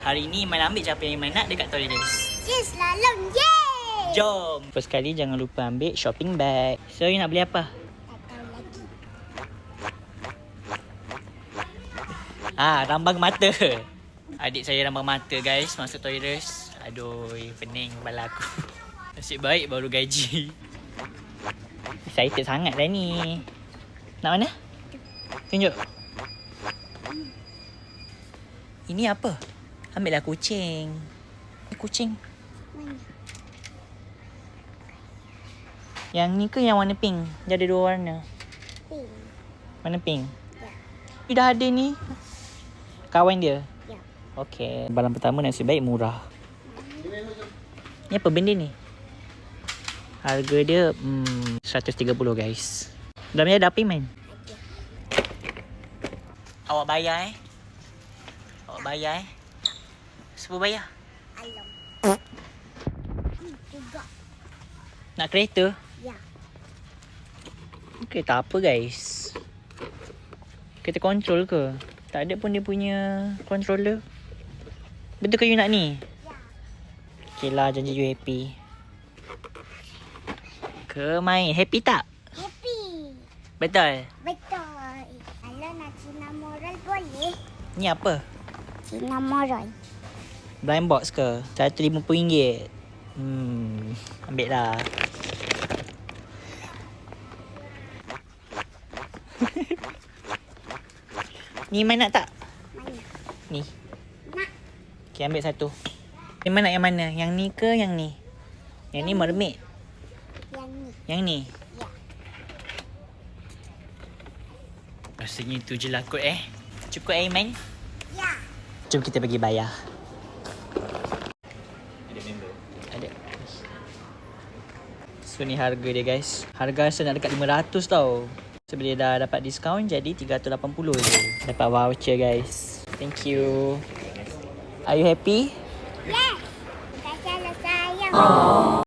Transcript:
Hari ni Iman ambil siapa yang Iman nak dekat toilet. Yes, lalang. Yeay! Jom. First kali jangan lupa ambil shopping bag. So, you nak beli apa? Tak tahu lagi. Rambang mata. Adik saya rambang mata guys masuk toilet. Aduh, pening kepala aku. Nasib baik baru gaji. Excited sangat lah ni. Nak mana? Tunjuk. Ini apa? Ambillah kucing. Kucing. Mana? Yang ni ke yang warna pink? Dia ada 2 warna. Pink. Warna pink? Ya. Dia dah ada ni. Kawan dia? Ya. Okey. Barang pertama nasib baik murah. Ni apa benda ni? Harga dia 130 guys. Dalamnya ada apa Iman? Ada. Awak bayar Awak bayar Siapa bayar? Alam. Juga. Nak kereta? Ya. Kereta apa guys? Kereta kontrol ke? Tak ada pun dia punya controller. Betul ke you nak ni? Ya. Okay lah, janji you happy. Ke main? Happy tak? Happy. Betul? Betul. Kalau nak Cinnamoroll boleh. Ni apa? Cinnamoroll. Blind box ke? RM150. Ambil lah. Ni Iman nak tak? Mana? Ni. Nak. Okay, ambil satu. Iman nak yang mana? Yang ni ke yang ni? Yang ni mermaid. Yang ni. Yang ni. Ya. Rasanya itu je lah kot Cukup Iman? Ya. Jom kita pergi bayar. Ada. So ni harga dia guys. Harga rasa nak dekat 500 tau. So bila dah dapat diskaun jadi 380 je. Dapat voucher guys. Thank you. Are you happy? Yes. Tak salah sayang.